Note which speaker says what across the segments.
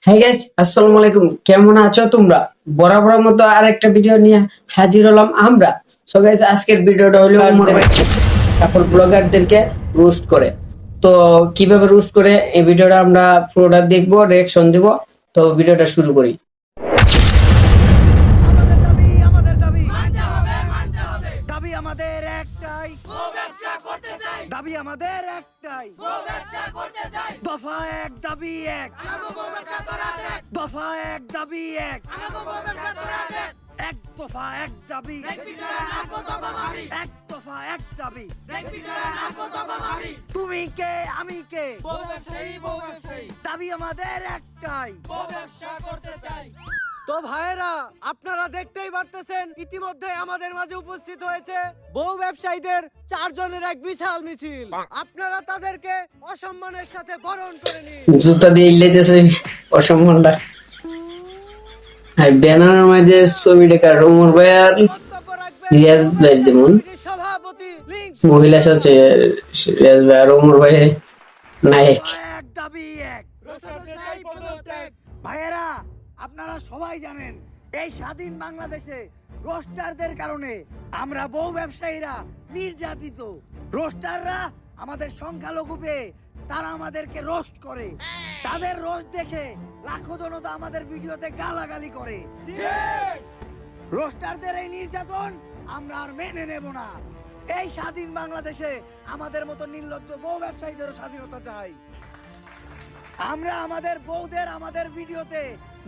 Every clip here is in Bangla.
Speaker 1: হ্যাঁ গাইস, আসসালামু আলাইকুম। কেমন আছো তোমরা? বরাবরের মতো আরেকটা ভিডিও নিয়ে হাজির হলাম আমরা। সো গাইস, আজকের ভিডিওটা হলো উমর ভাই তারপর ব্লগারদেরকে রোস্ট করে। তো কিভাবে রোস্ট করে এই ভিডিওটা আমরা পুরোটা দেখবো, রিঅ্যাকশন দিব। তো ভিডিওটা শুরু করি।
Speaker 2: আমাদের দাবি মানতে হবে দাবি আমাদের একটাই ব্যবসা করতে চাই দাবি আমাদের একটাই ব্যবসা করতে চাই দফা এক দাবি এক ব্যবসা করা দেখ দফা এক দাবি এক ব্যবসা করা দেখ এক দফা এক দাবি এক দফা এক দাবি তুমি কে আমি কে দাবি আমাদের একটাই ব্যবসা করতে চাই। তো ভাইয়েরা, আপনারা দেখতেই পারতেছেন ইতিমধ্যে আমাদের মাঝে উপস্থিত হয়েছে বউ ব্যবসায়ীদের 4 জনের এক বিশাল মিছিল। আপনারা তাদেরকে অসম্মানের সাথে বরণ করে নিন।
Speaker 1: জুতা দিয়ে ইল্লেতেছে অসম্মানটা। আর ব্যানারের মাঝে ছবিটা কার উমর ভাই আর
Speaker 2: বক্তব্য রাখবেন
Speaker 1: রিয়াজ ভাই, যেমন
Speaker 2: সভাপতি লিংক
Speaker 1: মহিলা সাথে রিয়াজ ভাই আর উমর ভাই নায়ক।
Speaker 2: এক দাবি এক ভাইয়েরা, আপনারা সবাই জানেন এই স্বাধীন বাংলাদেশে রোস্টারদের কারণে আমরা বউ ব্যবসায়ীরা নির্যাতিত। রোস্টাররা আমাদের সংখ্যালঘু পেয়ে তারা আমাদেরকে রোস্ট করে। তাদের রোস্ট দেখে লাখো জনতা আমাদের ভিডিওতে গালাগালি করে। রোস্টারদের এই নির্যাতন আমরা আর মেনে নেব না। এই স্বাধীন বাংলাদেশে আমাদের মতো নির্লজ্জ বউ ব্যবসায়ীদেরও স্বাধীনতা চাই। আমরা আমাদের বউদের আমাদের ভিডিওতে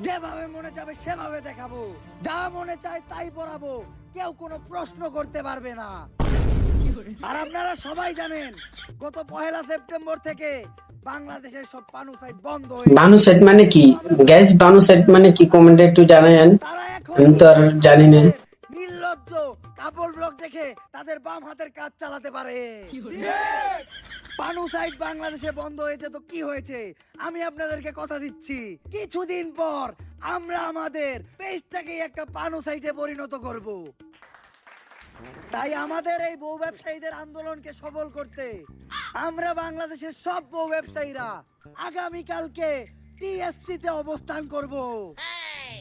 Speaker 2: যেভাবে মনে যাবে সেভাবে দেখাবো, যা মনে চায় তাই পড়াবো, কেউ কোনো প্রশ্ন করতে পারবে না। আর আপনারা সবাই জানেন গত 1 সেপ্টেম্বর থেকে বাংলাদেশের সব পানু সাইট বন্ধ হয়ে
Speaker 1: বানু সেট মানে কি গাইস? বানু সেট মানে কি কমেন্টে একটু জানায়েন,
Speaker 2: তারা এখন
Speaker 1: আমি তো আর জানি না।
Speaker 2: নির্লজ্জ কাপড় ব্লগ দেখে তাদের বাম হাতের কাজ চালাতে পারে। পানু সাইট বাংলাদেশে বন্ধ হয়েছে তো কি হয়েছে, আমি আপনাদেরকে কথা দিচ্ছি কিছুদিন পর আমরা আমাদের পেজটাকে একটা পানু সাইটে পরিণত করব। তাই আমাদের এই বউ ব্যবসায়ীদের আন্দোলনকে সফল করতে আমরা বাংলাদেশের সব বউ ব্যবসায়ীরা আগামীকালকে টিএসসি তে অবস্থান করব।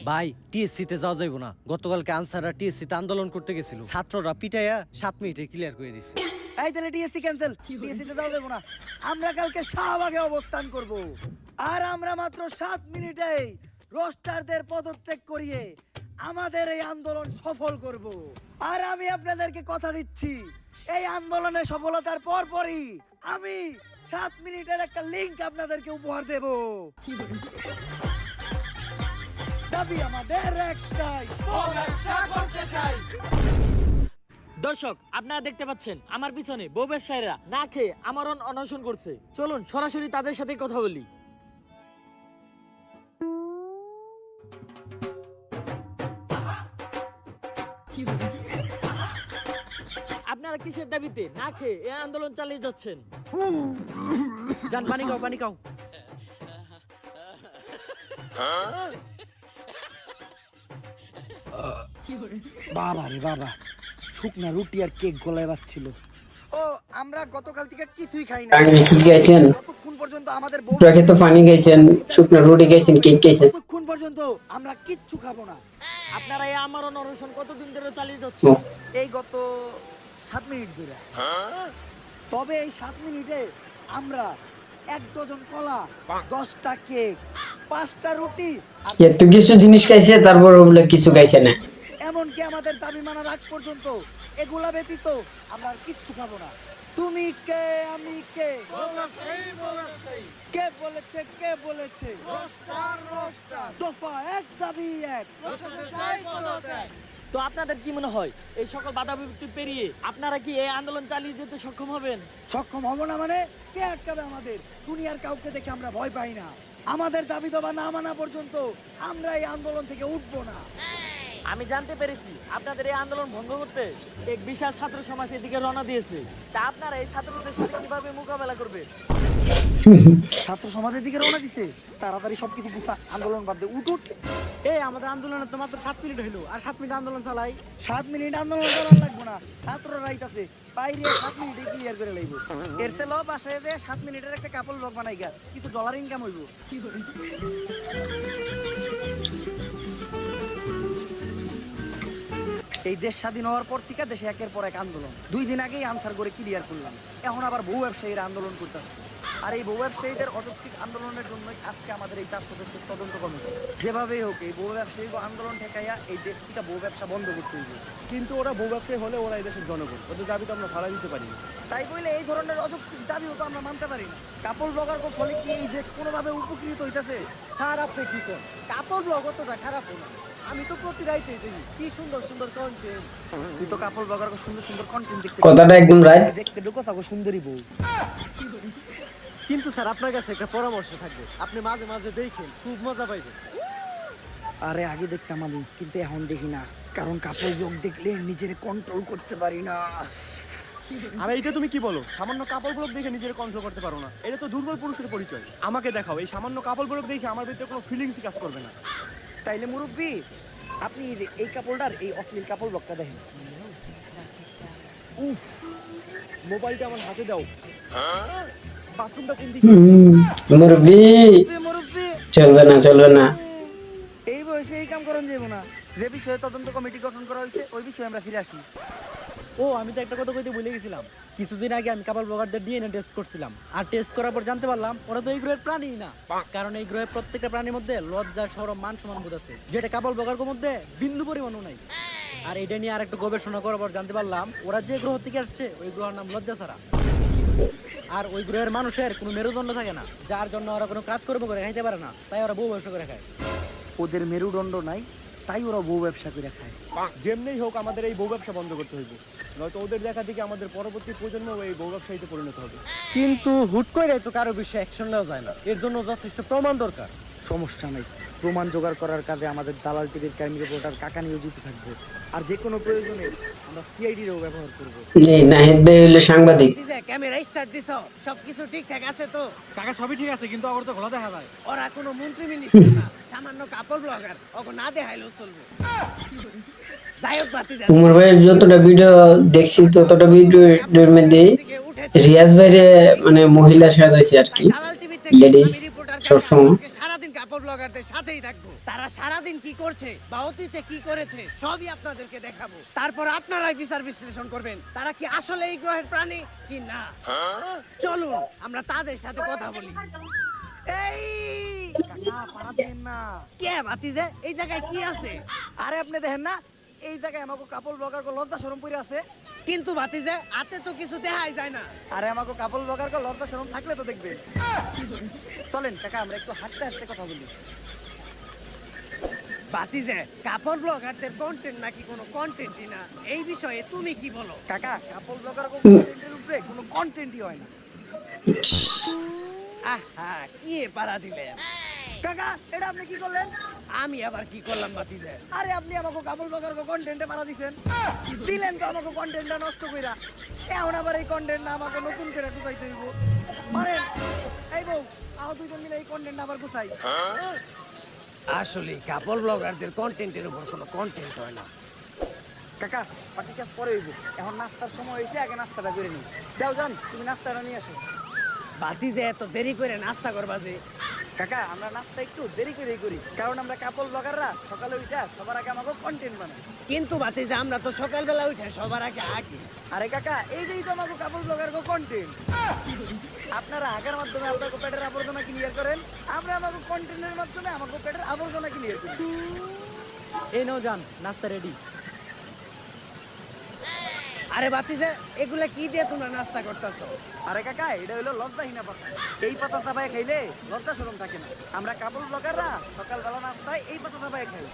Speaker 3: ভাই টিএসসি তে যাওয়া যাইব না। গতকালকে আনসাররা টিএসসি তে আন্দোলন করতে গেছিল, ছাত্ররা পিটাইয়া 7 মিনিটে ক্লিয়ার করে দিছে।
Speaker 2: এই তাহলে টিএসসি ক্যান্সেল, টিএসসি তে যাওয়া যাবে না। আমরা কালকে শাহবাগে অবস্থান করব। আর আমরা মাত্র 7 মিনিটেই রোস্টারদের পদত্যাগ করিয়ে আমাদের এই আন্দোলন সফল করব। আর আমি আপনাদেরকে কথা দিচ্ছি এই আন্দোলনের সফলতার পরপরই আমি 7 মিনিটের একটা লিংক আপনাদেরকে উপহার দেব। দাবি আমাদের একটাই, ব্যবসা করতে চাই।
Speaker 4: দর্শক, আপনারা দেখতে পাচ্ছেন আমার পিছনে বউ ব্যবসায়ীরা না খেয়ে আমরণ অনশন করছে। চলুন সরাসরি তাদের সাথে কথা বলি। আপনারা কিসের দাবিতে না খেয়ে এই আন্দোলন চালিয়ে যাচ্ছেন?
Speaker 3: জান পানি খাও, পানি খাও।
Speaker 2: বাবা রে বাবা, শুকনা রুটি আর কেক গলায় বাজছিল। ও আমরা গতকাল থেকে কিছুই খাই না।
Speaker 1: আপনি কি গাইছেন?
Speaker 2: ততক্ষণ পর্যন্ত আমাদের বউ
Speaker 1: টুয়াকে তো পানি গাইছেন, শুকনো রুটি গাইছেন, কেক গাইছেন।
Speaker 2: ততক্ষণ পর্যন্ত আমরা কিচ্ছু খাবো না।
Speaker 4: আপনারা এই আমরণ অনশন কতদিন ধরে চালিয়ে
Speaker 1: ও,
Speaker 4: যাচ্ছেন?
Speaker 2: এই গত 7 মিনিট ধরে। তবে এই 7 মিনিটে আমরা 1 ডজন কলা, 10টা কেক, 5টা রুটি আর
Speaker 1: এত কিছু জিনিস খাইছে, তারপর ওগুলো কিছু খাইছে না।
Speaker 2: এমনকি আমাদের দাবি মানার আগ পর্যন্ত এগুলা ব্যতীত আমরা আর কিচ্ছু খাবো না। তুমি কে আমি কে, কে বলেছে কে বলেছে, দফা এক দাবি এক।
Speaker 4: তো আপনাদের কি মনে হয় এই সকল বাধা বিপত্তি পেরিয়ে আপনারা কি এই আন্দোলন চালিয়ে যেতে সক্ষম হবেন?
Speaker 2: সক্ষম হব না মানে কে আটকাবে আমাদের? দুনিয়ার কাউকে দেখে আমরা ভয় পাই না। আমাদের দাবি দাবা না মানা পর্যন্ত আমরা এই আন্দোলন থেকে উঠবো না।
Speaker 4: আমি জানতে পেরেছি আপনাদের এই আন্দোলন ভঙ্গ করতে এক বিশাল ছাত্র সমাজ এদিকে রওনা দিয়েছে। তা আপনারা এই ছাত্রদের সাথে কিভাবে মোকাবেলা করবেন?
Speaker 2: ছাত্র সমাজের দিকে রওনা দিছে, তাড়াতাড়ি সবকিছু গুছা, আন্দোলন বাদ দে, উঠ।
Speaker 3: এই আমাদের আন্দোলনে তো মাত্র 7 মিনিট হইলো, আর 7 মিনিট আন্দোলন চালাই।
Speaker 2: 7 মিনিট আন্দোলন করার লাগবো না, ছাত্ররা রাইতাছে বাইরে 7 মিনিটে ক্লিয়ার করে লাইব। এর তে লব আসে যে 7 মিনিটের একটা কাপড় ব্লগ বানাই গা, কিন্তু ডলার ইনকাম হইব। এই দেশ স্বাধীন হওয়ার পর থেকে দেশে একের পর এক আন্দোলন। 2 দিন আগেই আনসার করে ক্লিয়ার করলাম, এখন আবার বহু ব্যবসায়ীরা আন্দোলন করতেছে। আর এই বহু ব্যবসায়ীদের অযৌক্তিক আন্দোলনের জন্যই আজকে আমাদের এই 4 সদস্যের তদন্ত কমিটি। যেভাবেই হোক এই বহু ব্যবসায়ী আন্দোলন ঠেকাইয়া এই দেশ থেকে বহু ব্যবসা বন্ধ করতে হইবে।
Speaker 5: কিন্তু ওরা বউ ব্যবসায়ী হলে ওরা এই দেশের জনগণ, ওদের দাবি তো আমরা ভাড়া দিতে পারি না।
Speaker 2: তাই বলে এই ধরনের অযৌক্তিক দাবিও তো আমরা মানতে পারি না। কাপড় ব্লগার ফলে কি এই দেশ কোনোভাবে উপকৃত হইতেছে?
Speaker 3: খারাপ কি কর কাপড় ব্লগ অতটা খারাপ না, আমি তো প্রতি রাইতে দেখি কি সুন্দর সুন্দর কন্টেন্ট।
Speaker 2: তুই তো কাপড় ব্লগার সুন্দর সুন্দর কন্টেন্ট দেখতে
Speaker 1: কথাটা একদম রাইট।
Speaker 2: দেখতে ঢুকো থাকো সুন্দরী বউ।
Speaker 3: কিন্তু স্যার আপনার কাছে একটা পরামর্শ থাকবে, আপনি মাঝে মাঝে দেখেন, খুব মজা পাইবেন।
Speaker 2: আরে আগে দেখতাম আমি, কিন্তু এখন দেখি না, কারণ কাপড় ব্লগ দেখলে নিজের কন্ট্রোল করতে পারি না।
Speaker 5: আর এইটা তুমি কি বলো? সামান্য কাপড় ব্লগ দেখে নিজের কন্ট্রোল করতে পারো না, এটা তো দুর্বল পুরুষের পরিচয়। আমাকে দেখাও এই সামান্য কাপড় ব্লগ দেখে আমার ভিতরে কোনো ফিলিংসই কাজ করবে না।
Speaker 2: তাইলে মুরব্বি আপনি এই কাপড়টার এই অশ্লীল কাপড় ব্লগটা দেখেন।
Speaker 5: উফ, মোবাইলটা আমার হাতে দাও। বাথরুমটা কোন দিকে?
Speaker 1: মুরব্বি
Speaker 2: মুরব্বি
Speaker 1: চলবে না।
Speaker 2: এই বয়সে এই কাম করেন যাবো না। যে বিষয়ে তদন্ত কমিটি গঠন করা হয়েছে ওই বিষয়ে আমরা ফিরে আসি।
Speaker 3: ও আমি তো একটা কথা কইতে ভুলে গেছিলাম, কিছুদিন আগে আমি কাপড় ব্লগারদের ডিএনএ টেস্ট করছিলাম, আর টেস্ট করার পর জানতে পারলাম ওরা তো এই গ্রহের প্রাণী না। কারণ এই গ্রহের প্রত্যেকটা প্রাণীর মধ্যে লজ্জা, শরম, মান সম্মান বোধ আছে, যেটা কাপড় ব্লগারের মধ্যে বিন্দু পরিমাণও নাই। আর এটা নিয়ে আর একটু গবেষণা করার পর জানতে পারলাম ওরা যে গ্রহ থেকে আসছে ওই গ্রহের নাম লজ্জা ছাড়া। আর ওই গ্রহের মানুষের কোনো মেরুদণ্ড থাকে না, যার জন্য ওরা কোনো কাজ কর্ম করে খাইতে পারে না, তাই ওরা বউ ব্যবসা করে খায়।
Speaker 2: ওদের মেরুদণ্ড নাই তাই ওরা বউ ব্যবসা করে খায়।
Speaker 5: যেমনিই হোক আমাদের এই বউ ব্যবসা বন্ধ করতে হইব, নয়তো ওদের দেখা দেখি আমাদের পরবর্তী প্রজন্ম এই বউ ব্যবসায়ীতে পরিণত হবে।
Speaker 3: কিন্তু হুট করে তো কারো বিষয়ে অ্যাকশন নেওয়া যায় না, এর জন্য যথেষ্ট প্রমাণ দরকার।
Speaker 2: সমস্যা নাই, প্রমাণ জোগাড় করার কাজে আমাদের দালাল টিভির ক্রাইম রিপোর্টার কাকা নিয়োজিত থাকবে। আর যে কোনো প্রয়োজনে আমরা সিআইডিরও ব্যবহার করব।
Speaker 1: নাহিদ ভাই হইলে সাংবাদিক।
Speaker 6: ক্যামেরা স্টার্ট দিছো, সবকিছু ঠিকঠাক আছে তো?
Speaker 3: কাকা সবই ঠিক আছে, কিন্তু আমার তো গলা দেখা যায়।
Speaker 6: ওরা কোনো মন্ত্রী মিনিস্টার না, সামান্য কাপড় ব্লগার, ওকে না দেখাইলেও চলবে। যাই হোক বাতিজা,
Speaker 1: উমর ভাইয়ের যতটা ভিডিও দেখছি ততটা ভিডিওর মধ্যে রিয়াজ ভাইরে মানে মহিলা সাজাইছে আর কি,
Speaker 6: দালাল টিভি
Speaker 1: লেডিস সবসময়।
Speaker 6: সারাদিন কাপড় ব্লগারদের সাথেই থাকবো, তারা সারাদিন কি করছে বা অতীতে কি করেছে সবই আপনাদেরকে দেখাবো। তারপর আপনারাই বিচার বিশ্লেষণ করবেন তারা কি আসলে এই গ্রহের প্রাণী কি না। চলুন আমরা তাদের সাথে কথা বলি।
Speaker 2: এই কাকা পাড়া দেন না।
Speaker 6: কে বাতিজা, এই জায়গায় কি আছে?
Speaker 2: আরে আপনি দেখেন না এই জায়গায় আমাকে কাপড় ব্লগার লজ্জা শরম পরে আছে।
Speaker 6: কিন্তু বাতিজা হাতে তো কিছু দেখাই যায় না।
Speaker 2: আরে আমাকে কাপড় ব্লগার লজ্জা শরম থাকলে তো দেখবেন। চলেন কাকা আমরা একটু হাঁটতে হাঁটতে কথা বলি।
Speaker 6: বাতিজা কাপড় ব্লগারদের কন্টেন্ট নাকি কোনো কন্টেন্টই না, এই বিষয়ে তুমি কি বলো?
Speaker 2: কাকা কাপড় ব্লগার কন্টেন্টের উপরে কোনো কন্টেন্টই হয় না।
Speaker 6: আহা কি পারা দিলেন
Speaker 2: কাকা এটা আপনি কি করলেন?
Speaker 6: আমি আবার কি করলাম বাতিজা?
Speaker 2: আরে আপনি আমাকে কাপড় ব্লগার কন্টেন্টে মারা দিছেন, দিলেন তো আমাকে কন্টেন্টটা নষ্ট কইরা। এখন আবার এই কন্টেন্ট না আমাকে নতুন করে গুছাইতে হইব। মারেন এই বউ, আও দুইজন মিলে এই কন্টেন্ট আবার গুছাই।
Speaker 6: আসলে কাপড় ব্লগারদের কন্টেন্টের উপর কোনো কন্টেন্ট হয় না।
Speaker 2: কাকা বাকি কাজ পরে হইব, এখন নাস্তার সময় হয়েছে, আগে নাস্তাটা করে নিই। যাও যান তুমি নাস্তাটা নিয়ে আসো।
Speaker 6: বাতিজা এত দেরি করে নাস্তা করবা যে?
Speaker 2: কাকা আমরা নাস্তা একটু দেরি করেই করি, কারণ আমরা কাপড় ব্লগাররা সকালে উঠা সবার আগে আমাকে কন্টেন্ট বানাই।
Speaker 6: কিন্তু বাতিজা আমরা তো সকালবেলা উঠে সবার আগে আগে।
Speaker 2: আরে কাকা এইটাই তো আমাকে কাপড় ব্লগার কন্টেন্ট। আপনারা আগের মাধ্যমে আপনাকে পেটের আবর্জনা ক্লিয়ার করেন, আমরা আমাকে কন্টেন্টের মাধ্যমে আমাকে পেটের আবর্জনা ক্লিয়ার করি।
Speaker 3: এই নাও যান, নাস্তা রেডি।
Speaker 6: আরে বাতিজা এগুলা কি দিয়ে তোমরা নাস্তা করতেছো?
Speaker 2: আরে কাকা এটা হলো লজ্জাহীনা পাতা, এই পাতা চাপায় খাইলে লজ্জা শরম থাকে না। আমরা কাপড় ব্লগাররা সকালবেলা নাস্তায় এই পাতা চাপায় খাই,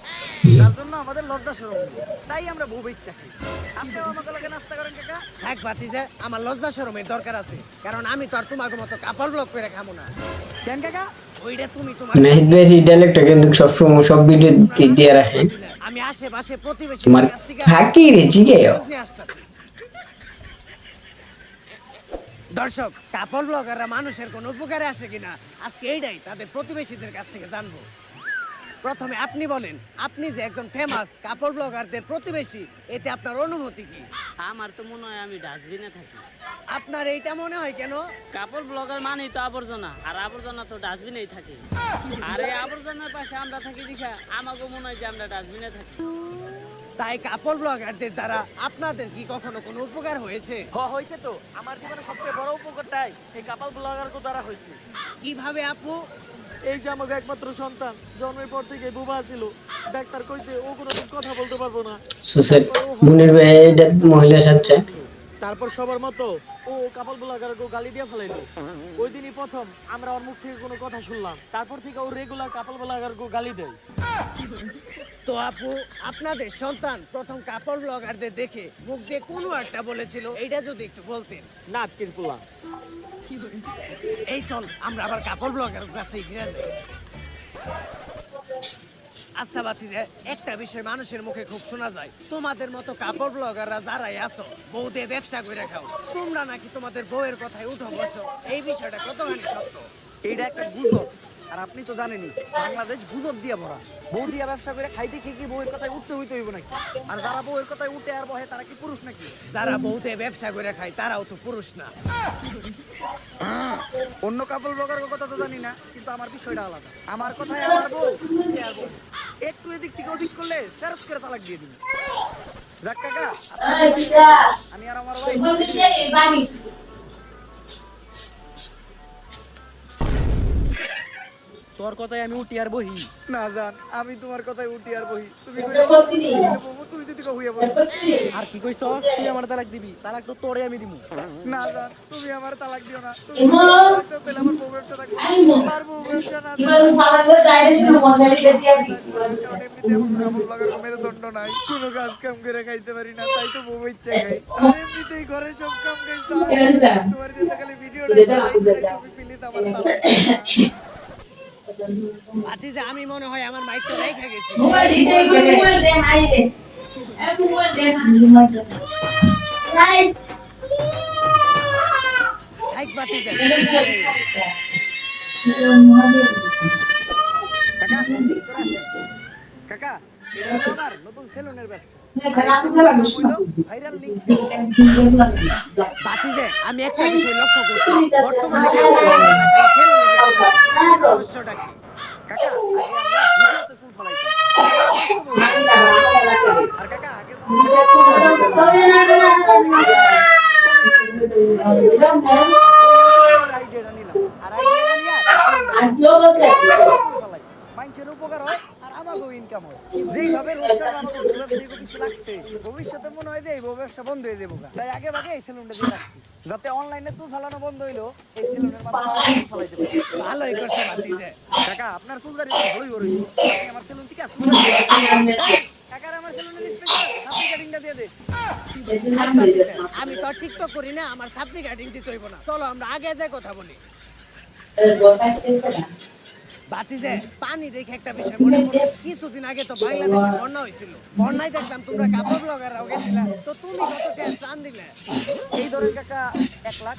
Speaker 2: তার জন্য আমাদের লজ্জা শরম নেই, তাই আমরা বউ বেচ্চা খাই। আপনিও আমাকে লগে নাস্তা করেন কাকা।
Speaker 6: থাক বাতিজা, আমার লজ্জা শরমের দরকার আছে, কারণ আমি তো আর তোমাকে মতো কাপড় ব্লগ করে খাবো না।
Speaker 2: কেন কাকা?
Speaker 6: ওইটা তুমি তোমার
Speaker 1: নাহিদ ভাই এই ডায়লগটা কিন্তু সবসময় সব ভিডিও দিয়ে রাখে।
Speaker 6: আমি আশেপাশে প্রতিবেশী
Speaker 1: তোমার ফাঁকি রে জিগেও।
Speaker 6: দর্শক কাপড় ব্লগাররা মানুষের কোন উপকারে আসে কিনা আজকে এইটাই তাদের প্রতিবেশীদের কাছ থেকে জানবো। প্রথমে আপনি বলেন, আপনি যে একজন ফেমাস কাপড় ব্লগারদের প্রতিবেশী, এতে আপনার অনুভূতি কি?
Speaker 4: আমার তো মনে হয় আমি ডাস্টবিনে থাকি।
Speaker 6: আপনার এইটা মনে হয় কেন?
Speaker 4: কাপড় ব্লগার মানেই তো আবর্জনা, আর আবর্জনা তো ডাস্টবিনেই থাকে। আর এই আবর্জনার পাশে আমরা থাকি দেখা আমাকে মনে হয় যে আমরা ডাস্টবিনে থাকি।
Speaker 6: তাই কাপড় ব্লগারদের দ্বারা আপনাদের কি কখনো কোনো উপকার হয়েছে?
Speaker 4: হয়েছে তো, আমার জীবনে সবচেয়ে বড় উপকারটাই এই কাপাল ব্লগার দ্বারা হয়েছে।
Speaker 6: কিভাবে আপু?
Speaker 4: এই যে আমার একমাত্র সন্তান জন্মের পর থেকে বুবা ছিল, ডাক্তার কইছে ও কোনোদিন কথা বলতে পারবো না।
Speaker 1: সুসাইড মনির ভাই এটা মহিলা সাথে
Speaker 4: তারপর সবার মতো ও কাপাল ব্লগারকে গালি দিয়ে ফেলাইলো। ওই দিনই প্রথম আমরা ওর মুখ থেকে কোনো কথা শুনলাম, তারপর থেকে ও রেগুলার কাপাল ব্লগারকে গালি দেয়।
Speaker 6: তো আপু, আপনাদের সন্তান প্রথম কাপড় ব্লগারদের দেখে মুখ দিয়ে কোনো একটা বলেছিল, এইটা যদি একটু বলতেন।
Speaker 4: না কিরকুলা
Speaker 6: এই চল আমরা আবার কাপড় ব্লগার কাছে ঘিরে যাই। আচ্ছা বাতিজে, একটা বিষয় মানুষের মুখে খুব শোনা যায়, তোমাদের মতো কাপড় ব্লগাররা যারাই আছো বউদে ব্যবসা করে খাও, তোমরা নাকি তোমাদের বউয়ের কথায় উঠো বসো, এই বিষয়টা কতখানি সত্য?
Speaker 2: এইটা একটা গুজব। আর আপনি তো জানেনই বাংলাদেশ গুজব দিয়ে ভরা। বউ দিয়া ব্যবসা করে খাইতে খেয়ে কি বউয়ের কথায় উঠতে হইতে হইব নাকি? আর যারা বউয়ের কথায় উঠে আর বহে তারা কি পুরুষ নাকি?
Speaker 6: যারা বউতে ব্যবসা করে খায় তারাও তো পুরুষ না।
Speaker 2: অন্য কাপড় ব্লগারের কথা তো জানি না, কিন্তু আমার বিষয়টা আলাদা। আমার কথায় আমার বউ উঠে আর বউ একটু এদিক থেকে ওদিক করলে ফেরত করে তালাক দিয়ে দিবি। যাক কাকা, আমি আর আমার ওয়াইফ
Speaker 3: তোর কথায় আমি উঠি আর বহি।
Speaker 2: না জান, আমি তোমার কথায় উঠি আর বহি। তুমি তুমি যদি হইয়া বলো
Speaker 3: আর কি কইছস? তুই আমার তালাক দিবি? তালাক তো তোরে আমি দিমু।
Speaker 2: না জান, তুমি আমার তালাক দিও না। তুমি যদি তালাক দাও তাহলে আমার বউ ব্যবসা থাকবে। আর বউ ব্যবসা না মেরুদণ্ড নাই, কোনো কাজ কাম করে খাইতে পারি না, তাই তো বউ ইচ্ছা খাই। আর এমনিতেই ঘরের সব কাম খাই। তোমার যেতে খালি ভিডিওটা তুমি প্লিজ আমার তালাক দিও না।
Speaker 6: ভাতিজা, আমি মনে হয় আমার মাইকটা রেখে গেছি। থাক ভাতিজা।
Speaker 2: কাকা তোরা আসেন। কাকা, এটা হলো আমার নতুন সেলুনের ব্যবসা। Viral link.
Speaker 6: ভাতিজা, আমি একটা বিষয় লক্ষ্য করছি, বর্তমানে কাপড় ব্লগাররা খালি সেলুনে ব্যবসা করে। এর রহস্যটা কি?
Speaker 2: কাকা, আগে আমরা ভিডিওতে ফুল ফলাইতাম। আর কাকা আগে আইডিয়াটা নিলাম। আর আইডিয়াটা নিয়ে মানুষের উপকার হয় আর আমাকেও ইনকাম হয়। যেইভাবে রোজগার আমাকে ব্যবসায়িক কিছু লাগছে, ভবিষ্যতে মনে হয় যে এই ব্যবসা বন্ধ হয়ে যাবো। তাই আগে ভাগে এই সেলুনটা দিয়ে রাখছি, যাতে অনলাইনে চুল ফালানো বন্ধ হইলো এই সেলুনের মাধ্যমে চুল ফালাইতে পারি।
Speaker 6: ভালোই করছে ভাতিজা।
Speaker 2: কাকা, আপনার চুলদারি ভালোই বড়। আপনি আমার সেলুন থেকে কাকার আমার সেলুনের স্পেশাল আপনি কাটিংটা দিয়ে দে।
Speaker 6: আমি তো আর টিকটক করি না, আমার সাপ্লি কাটিং দিতে হইব না। চলো আমরা আগে যাই কথা বলি। ভাতিজা, পানি দেখে একটা বিষয় মনে পড়ছে, কিছুদিন আগে তো বাংলাদেশে বন্যা হয়েছিল। বন্যায় দেখলাম তোমরা কাপড় ব্লগাররাও গেছিলা, তো তুমি কত টাকা ত্রাণ দিলে?
Speaker 2: এই ধরেন কাকা 1 লাখ।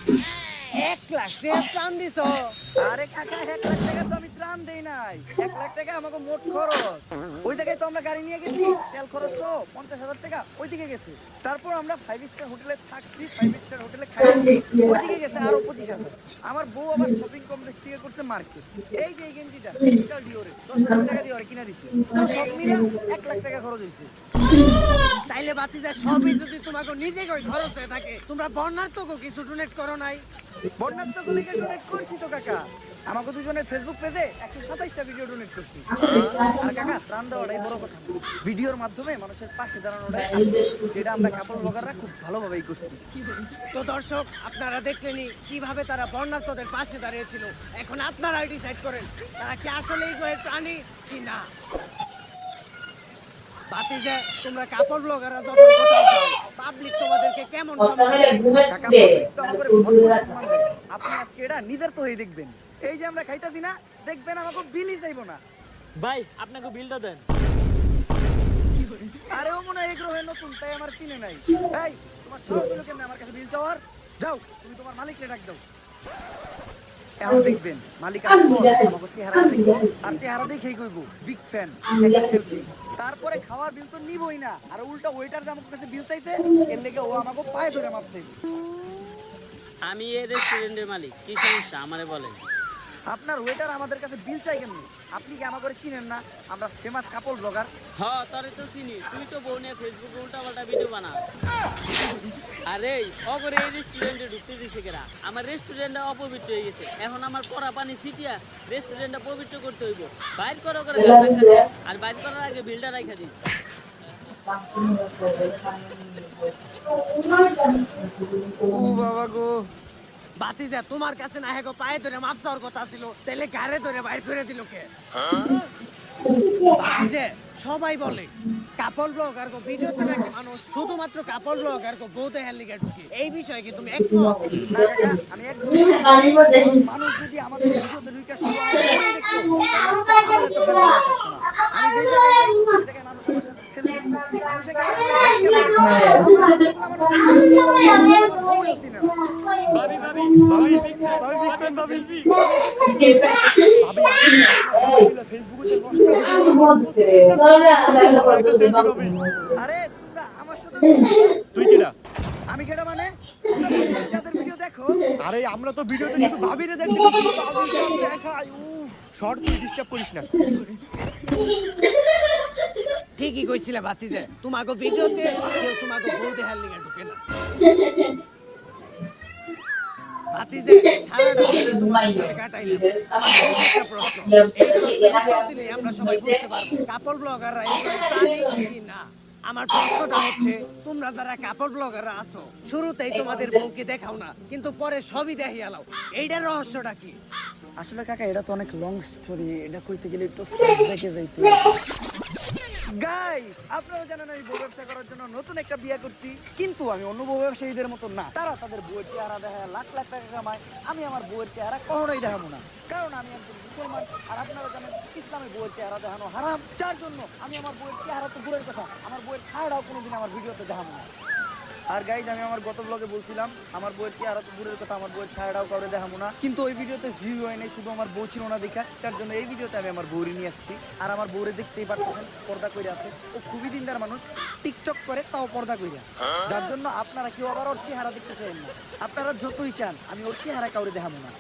Speaker 6: 1 লাখ টাকা ত্রাণ দিছ?
Speaker 2: আরে কাকা, 1 লাখ টাকা তো আমি ত্রাণ দেই নাই। 1 লাখ টাকা আমাকে মোট খরচ। ওই জায়গায় তো আমরা গাড়ি নিয়ে গেছি, তেল খরচ সহ 50,000 টাকা ওইদিকে গেছে। তারপর আমরা 5 স্টার হোটেলে থাকছি, 5 স্টার হোটেলে খাইছি, ওইদিকে গেছে আরো 25,000। আমার বউ আবার শপিং কমপ্লেক্স থেকে করছে মার্কেট। এই যে এই গেঞ্জিটা বিশাল ডিওরে 10,000 টাকা দিয়ে ওরে কিনা দিছি। তো সব মিলে 1 লাখ টাকা খরচ হয়েছে।
Speaker 6: তাইলে ভাতিজা, সবই যদি তোমাকে নিজে কই খরচ হয়ে থাকে, তোমরা বন্যার তো কিছু ডোনেট করো নাই?
Speaker 2: বন্যার তো গুলিকে ডোনেট করছি তো কাকা। আমাকে দুজনের ফেসবুক পেজে 127টা ভিডিও ডোনেট করছি। আর কাকা, ত্রাণ দেওয়াটাই বড় কথা না। ভিডিওর মাধ্যমে মানুষের পাশে দাঁড়ানোটাই আসল, যেটা আমরা কাপড় ব্লগাররা খুব ভালোভাবেই করছি।
Speaker 6: তো দর্শক, আপনারা দেখলেনই কিভাবে তারা বন্যার্তদের পাশে দাঁড়িয়েছিল। এখন আপনারাই ডিসাইড করেন তারা কি আসলেই গ্রহের প্রাণী কি না। ভাতিজা, তোমরা কাপড় ব্লগাররা যখন কোথাও যাও, পাবলিক তোমাদেরকে কেমন সম্মান দেয়?
Speaker 2: কাকা, পাবলিক তো আমাকে ভরপুর সম্মান দেয়। আপনি আজকে এটা নিজের তো হয়ে দেখবেন। এই যে আমরা খাইতাছি না, দেখবেন আমাকে বিলই যাইব না।
Speaker 4: ভাই আপনাকে বিলটা দেন।
Speaker 2: আরে ও মনে হয় এই গ্রহে নতুন, তাই আমার চিনে নাই। এই, তোমার সাহস হলো কেন আমার কাছে বিল চাওয়ার? যাও, তুমি তোমার মালিককে ডাক দাও। এখন দেখবেন মালিক আমাকে চেহারা দেখবো, আর চেহারা দেখেই কইবো বিগ ফ্যান, একটা সেলফি। তারপরে খাওয়ার বিল তো নিবই না, আর উল্টা ওয়েটার যে আমার কাছে বিল চাইতে, এর লেগে ও আমাকে পায়ে ধরে মাপ চাইবে।
Speaker 7: আমি এই রেস্টুরেন্টের মালিক, কি সমস্যা আমারে বলেন।
Speaker 2: আপনার ওয়েটার আমাদের কাছে বিল চাই কেমনি? আপনি কি আমাকে চিনেন না? আমরা ফেমাস কাপল ব্লগার।
Speaker 7: হ্যাঁ তোরে তো চিনি, তুই তো বউ নিয়ে ফেসবুকে উল্টাপাল্টা ভিডিও বানা। আরে অগরে এই রেস্টুরেন্টে ঢুকতে দিছে কেরা? আমার রেস্টুরেন্টটা অপবিত্র হয়ে গেছে, এখন আমার পরা পানি ছিটিয়া রেস্টুরেন্টটা পবিত্র করতে হইব। বাইর করো করে আর বাইর করার আগে বিলটা রাখা দিই।
Speaker 2: ও বাবা গো,
Speaker 6: বাতিজা তোমার কাছে না হেগো পায়ে ধরে মাপ চাওয়ার কথা ছিল, তাহলে গাড়ে ধরে বাইর করে দিল কে? বাতিজে সবাই বলে কাপল ব্লগার কো ভিডিওতে নাকি মানুষ শুধুমাত্র কাপল ব্লগার কো বউতে হেলিকে ঢুকে। এই বিষয়ে কি তুমি একমত?
Speaker 2: না কাকা, আমি একদম মানুষ যদি আমাদের ভিডিওতে ঢুকে শুধু আমাদের দেখতো, তাহলে আমাদের তো ফেলে দেওয়া থাকতো না। আমি যে জায়গায় যাই, ওই জায়গায় মানুষ আমার সাথে ফেলে দিত। মানুষ এখানে
Speaker 4: ভাবি ভাবি
Speaker 5: ভাবি
Speaker 4: big fan,
Speaker 5: ভাবি বিগ ফ্যান ভাবি
Speaker 4: selfie।
Speaker 2: আরে তোমরা আমার সাথে
Speaker 5: তুই কিরা?
Speaker 2: আমি কেডা মানে তোমরা যাদের ভিডিও দেখো,
Speaker 5: আরে আমরা তো ভিডিওতে শুধু ভাবিরে দেখতে দেখাই। শর্ট তুই ডিস্টার্ব করিস না।
Speaker 6: ঠিকই কইছিলে বাতিজে, তোমাকে ভিডিওতে কেউ তোমাকে বউতে হেলিকে ঢুকে না। বাতিজে সারাটা দিন তোমার সাথে কাটাইলাম। আমার একটা প্রশ্ন, এই প্রশ্নের উত্তর দিলে আমরা সবাই বুঝতে পারবো কাপল ব্লগাররা এই প্রাণী কি না। আমার প্রশ্নটা হচ্ছে, তোমরা যারা কাপল ব্লগাররা আছো, শুরুতেই তোমাদের বউকে দেখাও না, কিন্তু পরে সবই দেখিয়ে লাও। এইটার রহস্যটা কি?
Speaker 2: আসলে কাকা এটা তো অনেক লং স্টোরি, এটা কইতে গেলে একটু ফ্ল্যাশব্যাকে যাইতে। গাইস, আপনারা জানেন আমি বউ ব্যবসা করার জন্য নতুন একটা বিয়ে করছি, কিন্তু আমি অন্য বউ ব্যবসায়ীদের মতো না। তারা তাদের বউয়ের চেহারা দেখায় লাখ লাখ টাকা কামায়, আমি আমার বউয়ের চেহারা কখনোই দেখাবো না, কারণ আমি একজন মুসলমান। আর আপনারা জানেন ইসলামে বউয়ের চেহারা দেখানো হারাম, যার জন্য আমি আমার বউয়ের চেহারা তো দূরের কথা, আমার বউয়ের ছায়াটাও কোনোদিন আমার ভিডিওতে দেখাবো না। আর গাইজ, আমি আমার গত ব্লগে বলছিলাম আমার বউয়ের চেহারা তো দূরের কথা, আমার বউয়ের ছায়াটাও কাউরে দেখাবো না, কিন্তু ওই ভিডিওতে ভিউ হয় নাই, শুধু আমার বউ ছিল না দেখা, যার জন্য এই ভিডিওতে আমি আমার বউরে নিয়ে আসছি। আর আমার বউরে দেখতেই পারতেছেন, পর্দা কইরা আছে। ও খুবই দিনদার মানুষ, টিকটক করে, তাও পর্দা কইরা, যার জন্য আপনারা কেউ আবার ওর চেহারা দেখতে চান না। আপনারা যতই চান আমি ওর চেহারা কাউরে দেখাবো না।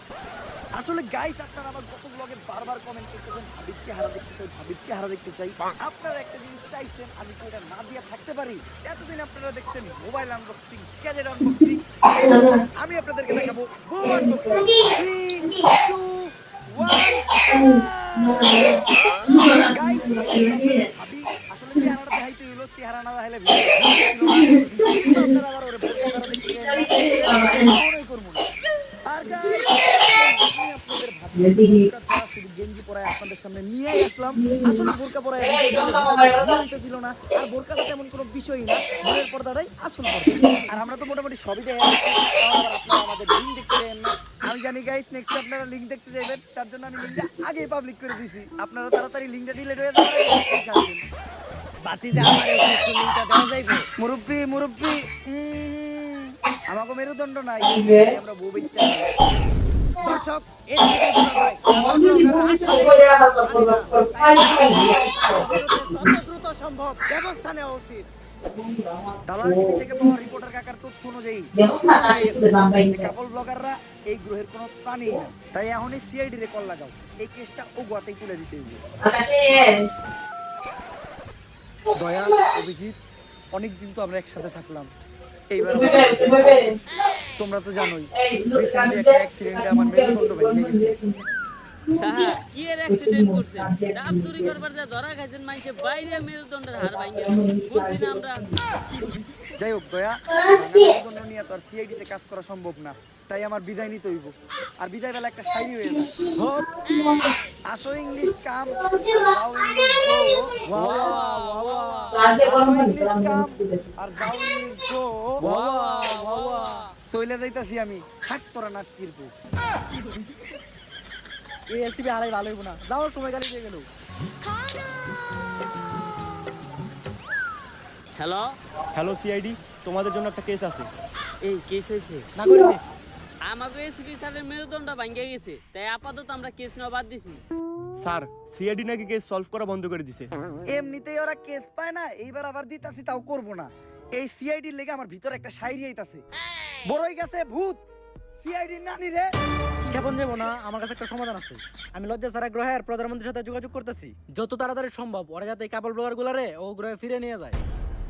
Speaker 2: আসলে গাইস, আপনারা আমার গত ব্লগে বারবার কমেন্ট করতেছেন ভাবির চেহারা দেখতে চাই, ভাবির চেহারা দেখতে চাই। আপনারা একটা জিনিস চাইছেন, আমি কি এটা না দিয়ে থাকতে পারি? এতদিন আপনারা দেখতেন মোবাইল আনবক্সিং, গ্যাজেট আনবক্সিং, আমি আপনাদেরকে দেখাবো বউ আনবক্সিং। 3 2 1 গাইস, ভাবি আসলে চেহারাটা দেখাইতে হইলো, চেহারা না দেখাইলে ভিডিও কিন্তু আপনারা আবার ওরে বউ চেহারা দেখতে চান না, করবো না। আর গাইস, আমি আপনাদের বোরকা ছাড়া শুধু গেঞ্জি পরায় আপনাদের সামনে নিয়ে আসলাম। আসলে বোরকা পরায় ছিল না, আর বোরকাটা তেমন কোনো বিষয়ই না, মনের পর্দাটাই আসল পর্দা। আর আমরা তো মোটামুটি সবই দেখে আপনারা আমাদের লিঙ্ক দেখতে চাইবেন না। আমি জানি গাইস, নেক্সট আপনারা লিঙ্ক দেখতে চাইবেন, তার জন্য আমি লিঙ্কটা আগেই পাবলিক করে দিয়েছি। আপনারা তাড়াতাড়ি লিঙ্কটা ডিলিট হয়ে যাবে।
Speaker 6: বাতিজে আমার এই লিংকটা দেওয়া যাইবে?
Speaker 2: মুরব্বি মুরব্বি, আমাকে মেরুদণ্ড নাই, আমরা বউ বেচা।
Speaker 6: দর্শক, এর থেকে বোঝা যায় যত দ্রুত সম্ভব ব্যবস্থা নেওয়া উচিত।
Speaker 2: দালালগিরি থেকে পাওয়া রিপোর্টার কাকার তথ্য অনুযায়ী কাপল ব্লগাররা এই গ্রহের কোনো প্রাণী না, তাই এখনই সিআইডি রে কল লাগাও, এই কেসটা ও গোয়াতেই তুলে দিতে হবে। দয়া, অভিজিৎ, অনেকদিন তো আমরা একসাথে থাকলাম, এইবার তোমরা তো জানোই রিসেন্টলি একটা অ্যাক্সিডেন্টে আমার মেরুদণ্ড ভেঙে গেছে।
Speaker 7: সাহা কি এর অ্যাক্সিডেন্ট করছে? ডাব চুরি করবার যা ধরা খাইছেন মাইছে, বাইরে মেরুদণ্ডের হাড় ভাঙে বুঝছি না আমরা।
Speaker 2: যাই হোক দয়া, মেরুদণ্ড নিয়ে তো আর সিআইডিতে কাজ করা সম্ভব না, তাই আমার বিদায় নিতে হইব। আর বিদায় বেলা একটা শায়রি হয়ে যায়, হোক আসো ইংলিশ কাম যাও ইংলিশ গো, আসো ইংলিশ কাম আর যাও ইংলিশ গো, চইলা যাইতাছি আমি, থাক তোরা নাটকির বউ।
Speaker 3: এই এসিবি আড়াই ভালো হইব না, যাওয়ার সময় গালি দিয়ে গেল।
Speaker 7: হ্যালো,
Speaker 5: হ্যালো সিআইডি, তোমাদের জন্য একটা কেস আছে।
Speaker 7: এই কেস হয়েছে?
Speaker 3: না করে দে।
Speaker 7: আমাকে এসপি স্যারের মেরুদণ্ড ভাঙে গেছে, তাই আপাতত আমরা কেস নেওয়া বাদ দিছি।
Speaker 5: স্যার, সিআইডি নাকি কেস সলভ করা বন্ধ করে দিছে।
Speaker 2: এমনিতেই ওরা কেস পায় না, এইবার আবার দিতাছি, তাও করবো না। এই সিআইডির লেগে আমার ভিতরে একটা শায়রি আইতাছে, বড়ই গেছে ভূত সিআইডির নানি রে
Speaker 3: ক্ষেপণ যাবো না, আমার কাছে একটা সমাধান আছে। আমি লজ্জা ছাড়া গ্রহের প্রধানমন্ত্রীর সাথে যোগাযোগ করতেছি, যত তাড়াতাড়ি সম্ভব ওরা যাতে এই কাপল ব্লগার গুলারে ও গ্রহে ফিরে নিয়ে যায়।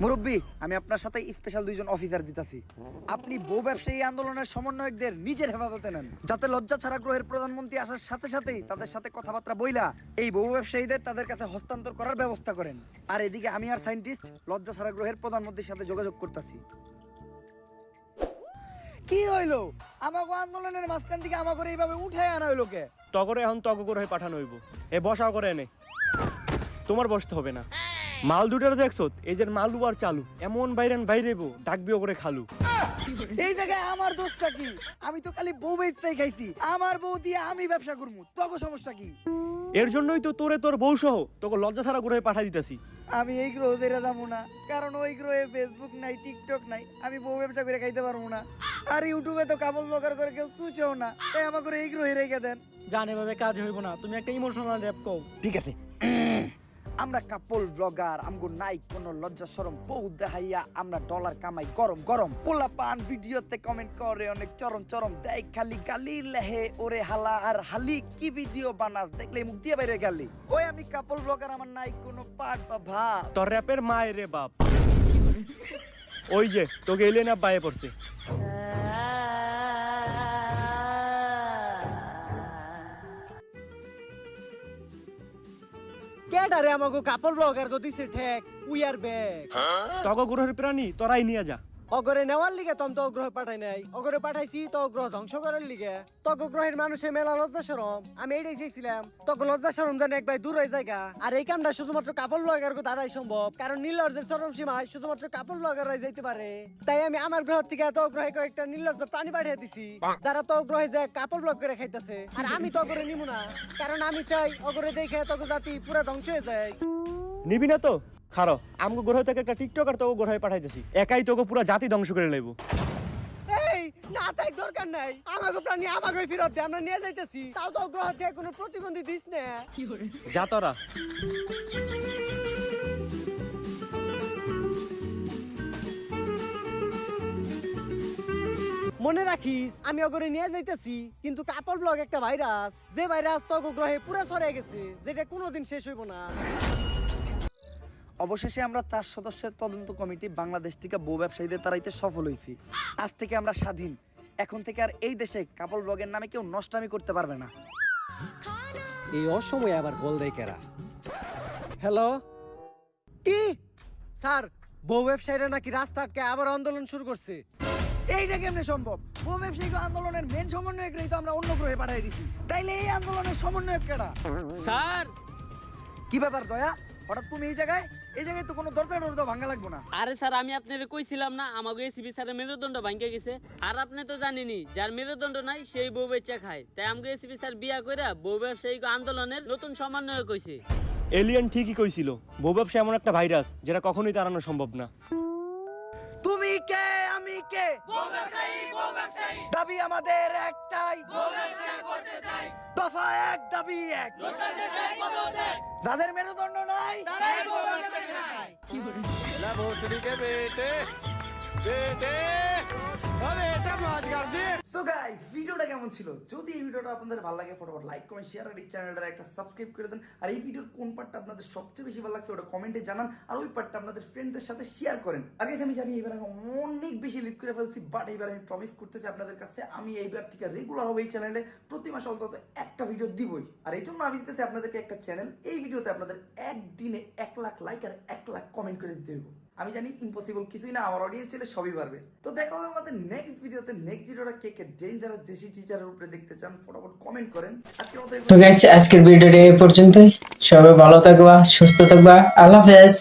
Speaker 2: মুরব্বী, আমি আপনার সাথে স্পেশাল 2 জন অফিসার দিতাছি। আপনি বউ ব্যবসায়ী আন্দোলনের সমন্বয়কদের নিজের হেফাজতে নেন, যাতে লজ্জা ছাড়া গ্রহের প্রধানমন্ত্রী আসার সাথে সাথেই তাদের সাথে কথাবার্তা বইলা এই বউ ব্যবসায়ীদের তাদের কাছে হস্তান্তর করার ব্যবস্থা করেন। আর এদিকে আমি আর সায়েন্টিস্ট লজ্জা ছাড়া গ্রহের প্রধানমন্ত্রীর সাথে যোগাযোগ করতেছি। কি হইলো? আমাকে আন্দোলনের মাঝখান থেকে আমাকে এইভাবে উঠায় আনা হইলো কে?
Speaker 5: তগরে এখন তগ করে পাঠানো হইব। এ বসাও করে এনে, তোমার বসতে হবে না। মাল দুটার দেখছো, এই যে মালু আর চালু এমন বাইরেবো ডাকবিও করে খালু।
Speaker 2: এই জায়গায় আমার দোষটা কি? আমি তো খালি বউ বেচতেই খাইছি, আমার বউ দিয়ে আমি ব্যবসা করবো, তোকে সমস্যা কি?
Speaker 5: এর জন্যই তো তোরে তোর বউ সহ তোকে লজ্জা ছাড়া গ্রহে পাঠাই দিতেছি।
Speaker 2: আমি এই গ্রহ ছেড়ে যাবো না, কারণ ওই গ্রহে ফেসবুক নাই, টিকটক নাই, আমি বউ ব্যবসা করে খাইতে পারবো না। আর ইউটিউবে তো কাপল ব্লগার করে কেউ চুচেও না, তাই আমাকে এই গ্রহে রেখে দেন।
Speaker 3: জান এভাবে কাজ হইব না, তুমি একটা ইমোশনাল র‍্যাপ কও।
Speaker 2: ঠিক আছে, আমরা কাপল ব্লগার, আমগো নাই কোনো লজ্জা শরম, বউ দেখাইয়া আমরা ডলার কামাই গরম গরম। পোলা পান ভিডিওতে কমেন্ট করে অনেক চরম চরম, দেয় খালি গালি লেহে ওরে হালা আর হালি, কি ভিডিও বানাস দেখলে মুখ দিয়ে বাইরে গেলি। ওই আমি কাপল ব্লগার, আমার নাই কোনো পাট বা ভাব।
Speaker 5: তোর র্যাপের মায়ের রে বাপ, ওই যে তোকে এলিয়েন আপ বাইরে পড়ছে।
Speaker 3: কেডারে আমাগো কাপল ব্লগার গো দিছে ঠেক, উই আর ব্যাক।
Speaker 5: তগ গ্রহের প্রাণী তোরাই নিয়ে যা।
Speaker 3: অগরে নেওয়ার লিগে তম তো গ্রহ পাঠাই নাই, অগরে পাঠাইছি তো গ্রহ ধ্বংস করার লিগে। তগ গ্রহের মানুষের মেলা লজ্জা শরম, আমি এইটাই চাইছিলাম তগ লজ্জা শরম জানে একবার দূর হয়ে জায়গা। আর এই কামটা শুধুমাত্র কাপল ব্লগার গো দ্বারাই সম্ভব, কারণ নীলজ্জের চরম সীমায় শুধুমাত্র কাপল ব্লগাররাই যাইতে পারে। তাই আমি আমার গ্রহ থেকে তো গ্রহে কয়েকটা নীলজ্জ প্রাণী পাঠিয়ে দিছি, যারা তো গ্রহে যায় কাপল ব্লগ করে খাইতেছে। আর আমি তো অগরে নিব না, কারণ আমি চাই অগরে দেখে তগ জাতি পুরো ধ্বংস হয়ে যায়।
Speaker 5: নিবি না তো খারো, আমগো গ্রহ থেকে একটা টিকটক আর তোকে গ্রহে পাঠাইতেছি, একাই তোকে পুরো জাতি ধ্বংস করে লইব।
Speaker 3: এই না, তাই দরকার নাই, আমাকে প্রাণী আমাকে ফেরত দে, আমরা নিয়ে যাইতেছি। তাও তো গ্রহ থেকে কোনো প্রতিবন্ধী দিস না।
Speaker 5: যা তোরা।
Speaker 3: মনে রাখিস আমি অগরে নিয়ে যাইতেছি, কিন্তু কাপল ব্লগ একটা ভাইরাস, যে ভাইরাস তো গ্রহে পুরো ছড়িয়ে গেছে, যেটা কোনোদিন শেষ হইব না।
Speaker 2: অবশেষে আমরা 4 সদস্যের তদন্ত কমিটি বাংলাদেশ থেকে বউ ব্যবসায়ীদের তাড়াইতে সফল হয়েছি। আজ থেকে আমরা স্বাধীন। এখন থেকে আর এই দেশে কাপল ব্লগের নামে কেউ নষ্টামি করতে পারবে না।
Speaker 3: এই অসময়ে আবার কল দেয় কেরা? হ্যালো, কি স্যার, বউ ব্যবসায়ীরা নাকি রাস্তা আটকে আবার আন্দোলন শুরু করছে।
Speaker 2: এইটা কেমনে সম্ভব? বউ ব্যবসায়ী আন্দোলনের মেন সমন্বয়করাই তো আমরা অন্য গ্রহে পাঠিয়ে দিছি, তাইলে এই আন্দোলনের সমন্বয়ক কেডা?
Speaker 7: স্যার,
Speaker 2: কি ব্যাপার দয়া, হঠাৎ তুমি এই জায়গায় তো কোনো দরজা টরজা ভাঙা লাগবে না।
Speaker 7: আরে স্যার, আমি আপনারে কইছিলাম না আমাকে এসিবি স্যারের মেরুদণ্ড ভাঙে গেছে। আর আপনি তো জানেনই, যার মেরুদণ্ড নাই সেই বউ বেচা খায়। তাই আমাকে এসিবি স্যার বিয়া কইরা বউ ব্যবসায়ী আন্দোলনের নতুন সমন্বয়ক কইছে।
Speaker 5: এলিয়েন ঠিকই কইছিল, বউ ব্যবসা এমন একটা ভাইরাস যেটা কখনোই তাড়ানো সম্ভব না।
Speaker 2: তুমি কে, আমি কে, দাবি আমাদের একটাই, দফা এক, দাবি এক। যাদের মেরুদণ্ড নাই So guys, ভিডিওটা কেমন ছিল? যদি এই ভিডিওটা আপনাদের ভালো লাগে ফটোফট লাইক কমেন্ট শেয়ার আর এই চ্যানেলটা একটা সাবস্ক্রাইব করে দেন। আর এই ভিডিওর কোন পার্টটা আপনাদের সবচেয়ে বেশি ভালো লাগছে ওটা কমেন্টে জানান, আর ওই পার্টটা আপনাদের ফ্রেন্ডদের সাথে শেয়ার করেন। আর গাইস, আমি জানি এবার আমি অনেক বেশি লিড করে ফেলছি, বাট এবার আমি প্রমিস করতেছি আপনাদের কাছে আমি এইবার থেকে রেগুলার হবে এই চ্যানেলে প্রতি মাসে অন্তত একটা ভিডিও দিবই। আর এই জন্য আমি দিতেছি আপনাদেরকে একটা চ্যানেল, এই ভিডিওতে আপনাদের একদিনে 1 লাখ লাইক আর 1 লাখ কমেন্ট করে দিতে হবে। আমি জানি ইম্পসিবল কিছুই না, আমার অডিয়েন্স ছেলে সবই পারবে। তো দেখা হবে আমাদের নেক্সট ভিডিওতে। নেক্সট ভিডিওটা কে ডেঞ্জারাস দেশি টিচারের উপরে দেখতে চান ফটাফট কমেন্ট করেন।
Speaker 1: তো গাইস, আজকের ভিডিওটা এই পর্যন্তই। সবাই ভালো থাকবা, সুস্থ থাকবা, আল্লাহ হাফেজ।